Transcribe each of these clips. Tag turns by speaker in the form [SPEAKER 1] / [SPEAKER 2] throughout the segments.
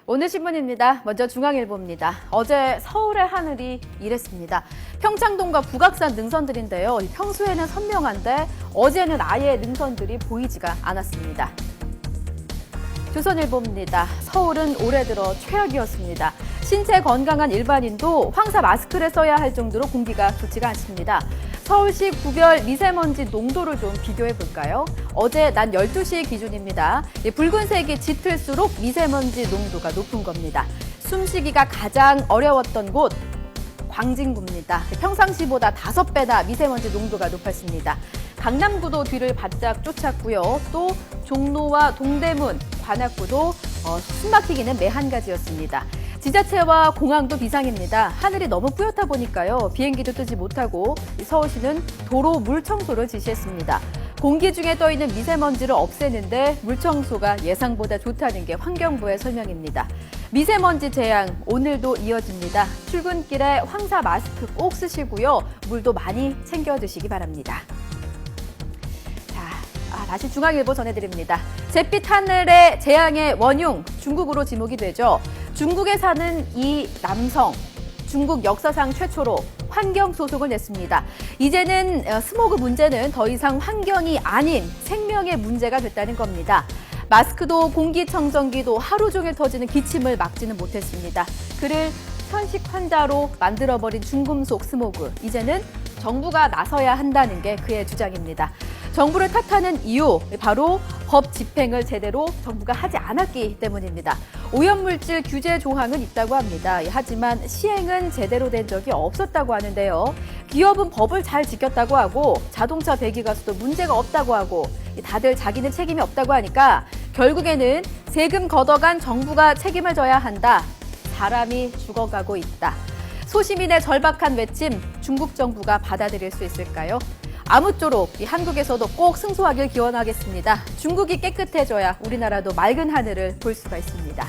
[SPEAKER 1] 오늘 신문입니다. 먼저 중앙일보입니다. 어제 서울의 하늘이 이랬습니다. 평창동과 북악산 능선들인데요. 평소에는 선명한데 어제는 아예 능선들이 보이지가 않았습니다. 조선일보입니다. 서울은 올해 들어 최악이었습니다. 신체 건강한 일반인도 황사 마스크를 써야 할 정도로 공기가 좋지가 않습니다. 서울시 구별 미세먼지 농도를 좀 비교해 볼까요? 어제 낮 12시 기준입니다. 붉은색이 짙을수록 미세먼지 농도가 높은 겁니다. 숨쉬기가 가장 어려웠던 곳 광진구입니다. 평상시보다 5배나 미세먼지 농도가 높았습니다. 강남구도 뒤를 바짝 쫓았고요. 또 종로와 동대문, 관악구도 숨막히기는 매한가지였습니다. 지자체와 공항도 비상입니다. 하늘이 너무 뿌옇다 보니까요. 비행기도 뜨지 못하고 서울시는 도로 물 청소를 지시했습니다. 공기 중에 떠있는 미세먼지를 없애는데 물 청소가 예상보다 좋다는 게 환경부의 설명입니다. 미세먼지 재앙 오늘도 이어집니다. 출근길에 황사 마스크 꼭 쓰시고요. 물도 많이 챙겨 드시기 바랍니다. 다시 중앙일보 전해드립니다. 잿빛 하늘의 재앙의 원흉, 중국으로 지목이 되죠. 중국에 사는 이 남성, 중국 역사상 최초로 환경 소송을 냈습니다. 이제는 스모그 문제는 더 이상 환경이 아닌 생명의 문제가 됐다는 겁니다. 마스크도 공기청정기도 하루 종일 터지는 기침을 막지는 못했습니다. 그를 현식 환자로 만들어버린 중금속 스모그, 이제는 정부가 나서야 한다는 게 그의 주장입니다. 정부를 탓하는 이유, 바로 법 집행을 제대로 정부가 하지 않았기 때문입니다. 오염물질 규제 조항은 있다고 합니다. 하지만 시행은 제대로 된 적이 없었다고 하는데요. 기업은 법을 잘 지켰다고 하고 자동차 배기가스도 문제가 없다고 하고 다들 자기는 책임이 없다고 하니까 결국에는 세금 걷어간 정부가 책임을 져야 한다. 사람이 죽어가고 있다. 소시민의 절박한 외침, 중국 정부가 받아들일 수 있을까요? 아무쪼록 한국에서도 꼭 승소하길 기원하겠습니다. 중국이 깨끗해져야 우리나라도 맑은 하늘을 볼 수가 있습니다.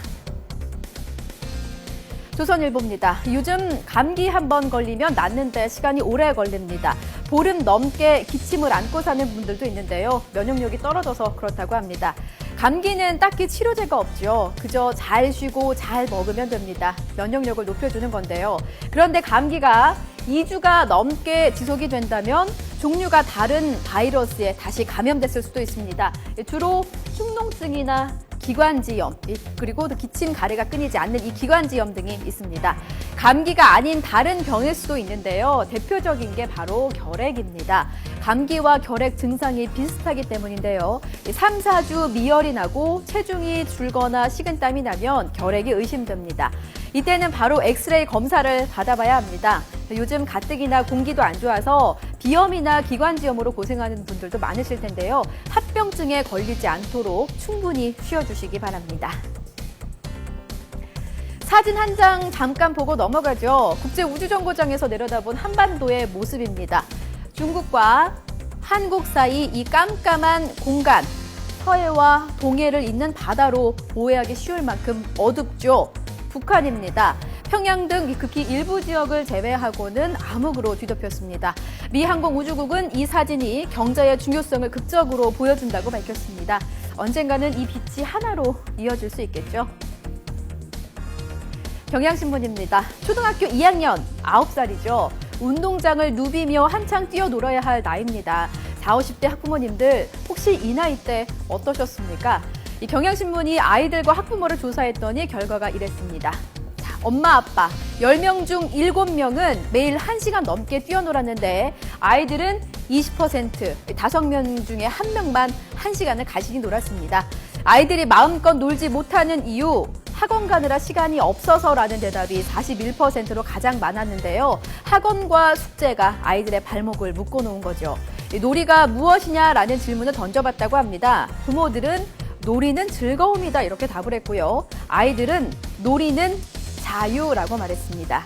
[SPEAKER 1] 조선일보입니다. 요즘 감기 한 번 걸리면 낫는데 시간이 오래 걸립니다. 보름 넘게 기침을 안고 사는 분들도 있는데요. 면역력이 떨어져서 그렇다고 합니다. 감기는 딱히 치료제가 없죠. 그저 잘 쉬고 잘 먹으면 됩니다. 면역력을 높여주는 건데요. 그런데 감기가 2주가 넘게 지속이 된다면 종류가 다른 바이러스에 다시 감염됐을 수도 있습니다. 주로 축농증이나 기관지염, 그리고 기침, 가래가 끊이지 않는 이 기관지염 등이 있습니다. 감기가 아닌 다른 병일 수도 있는데요. 대표적인 게 바로 결핵입니다. 감기와 결핵 증상이 비슷하기 때문인데요. 3, 4주 미열이 나고 체중이 줄거나 식은땀이 나면 결핵이 의심됩니다. 이때는 바로 엑스레이 검사를 받아봐야 합니다. 요즘 가뜩이나 공기도 안 좋아서 비염이나 기관지염으로 고생하는 분들도 많으실 텐데요. 합병증에 걸리지 않도록 충분히 쉬어주시기 바랍니다. 사진 한 장 잠깐 보고 넘어가죠. 국제우주정거장에서 내려다본 한반도의 모습입니다. 중국과 한국 사이 이 깜깜한 공간, 서해와 동해를 잇는 바다로 오해하기 쉬울 만큼 어둡죠. 북한입니다. 평양 등 극히 일부 지역을 제외하고는 암흑으로 뒤덮였습니다. 미 항공우주국은 이 사진이 경제의 중요성을 극적으로 보여준다고 밝혔습니다. 언젠가는 이 빛이 하나로 이어질 수 있겠죠. 경향신문입니다. 초등학교 2학년, 9살이죠. 운동장을 누비며 한창 뛰어놀아야 할 나이입니다. 40, 50대 학부모님들 혹시 이 나이 때 어떠셨습니까? 이 경향신문이 아이들과 학부모를 조사했더니 결과가 이랬습니다. 자, 엄마, 아빠 10명 중 7명은 매일 1시간 넘게 뛰어놀았는데 아이들은 20%, 5명 중에 1명만 1시간을 간신히 놀았습니다. 아이들이 마음껏 놀지 못하는 이유, 학원 가느라 시간이 없어서라는 대답이 41%로 가장 많았는데요. 학원과 숙제가 아이들의 발목을 묶어놓은 거죠. 놀이가 무엇이냐라는 질문을 던져봤다고 합니다. 부모들은 놀이는 즐거움이다 이렇게 답을 했고요. 아이들은 놀이는 자유라고 말했습니다.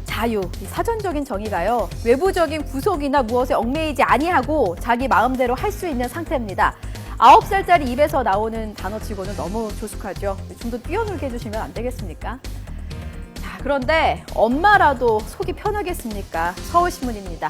[SPEAKER 1] 자유, 사전적인 정의가요. 외부적인 구속이나 무엇에 얽매이지 아니하고 자기 마음대로 할 수 있는 상태입니다. 9살짜리 입에서 나오는 단어치고는 너무 조숙하죠. 좀 더 뛰어놀게 해주시면 안 되겠습니까? 자, 그런데 엄마라도 속이 편하겠습니까? 서울신문입니다.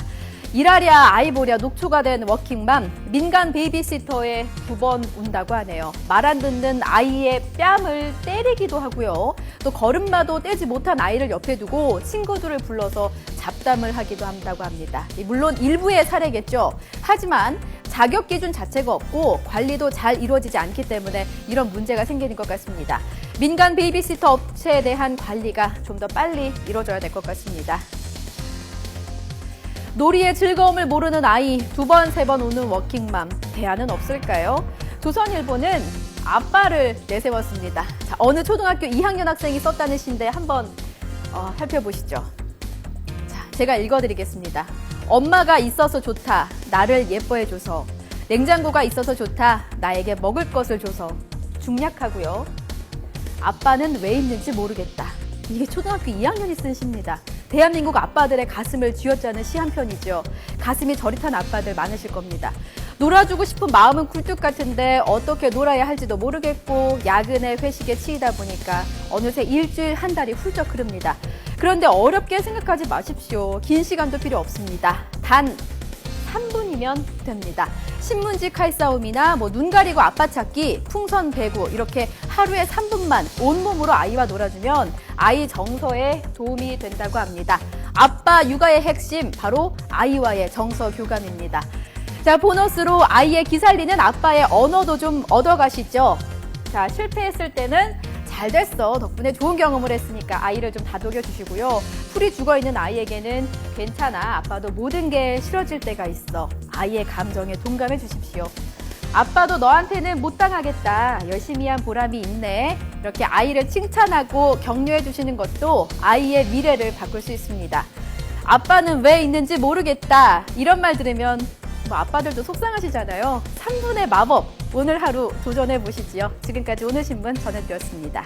[SPEAKER 1] 일하랴 아이 보랴 녹초가 된 워킹맘, 민간 베이비시터에 2번 운다고 하네요. 말 안 듣는 아이의 뺨을 때리기도 하고요. 또 걸음마도 떼지 못한 아이를 옆에 두고 친구들을 불러서 잡담을 하기도 한다고 합니다. 물론 일부의 사례겠죠. 하지만 자격 기준 자체가 없고 관리도 잘 이루어지지 않기 때문에 이런 문제가 생기는 것 같습니다. 민간 베이비시터 업체에 대한 관리가 좀 더 빨리 이루어져야 될 것 같습니다. 놀이의 즐거움을 모르는 아이, 2번, 3번 오는 워킹맘, 대안은 없을까요? 조선일보는 아빠를 내세웠습니다. 자, 어느 초등학교 2학년 학생이 썼다는 시인데 한번 살펴보시죠. 자, 제가 읽어드리겠습니다. 엄마가 있어서 좋다, 나를 예뻐해줘서. 냉장고가 있어서 좋다, 나에게 먹을 것을 줘서. 중략하고요. 아빠는 왜 있는지 모르겠다. 이게 초등학교 2학년이 쓴 시입니다. 대한민국 아빠들의 가슴을 쥐어짜는 시 한 편이죠. 가슴이 저릿한 아빠들 많으실 겁니다. 놀아주고 싶은 마음은 굴뚝 같은데 어떻게 놀아야 할지도 모르겠고 야근에 회식에 치이다 보니까 어느새 일주일 한 달이 훌쩍 흐릅니다. 그런데 어렵게 생각하지 마십시오. 긴 시간도 필요 없습니다. 단 3분이면 됩니다. 신문지 칼싸움이나 눈 가리고 아빠 찾기, 풍선 배구 이렇게 하루에 3분만 온몸으로 아이와 놀아주면 아이 정서에 도움이 된다고 합니다. 아빠 육아의 핵심 바로 아이와의 정서 교감입니다. 자, 보너스로 아이의 기살리는 아빠의 언어도 좀 얻어가시죠. 자, 실패했을 때는 잘 됐어. 덕분에 좋은 경험을 했으니까 아이를 좀 다독여 주시고요. 풀이 죽어있는 아이에게는 괜찮아. 아빠도 모든 게 싫어질 때가 있어. 아이의 감정에 동감해 주십시오. 아빠도 너한테는 못 당하겠다. 열심히 한 보람이 있네. 이렇게 아이를 칭찬하고 격려해 주시는 것도 아이의 미래를 바꿀 수 있습니다. 아빠는 왜 있는지 모르겠다. 이런 말 들으면 아빠들도 속상하시잖아요. 3분의 마법, 오늘 하루 도전해 보시지요. 지금까지 오늘 신문 전해드렸습니다.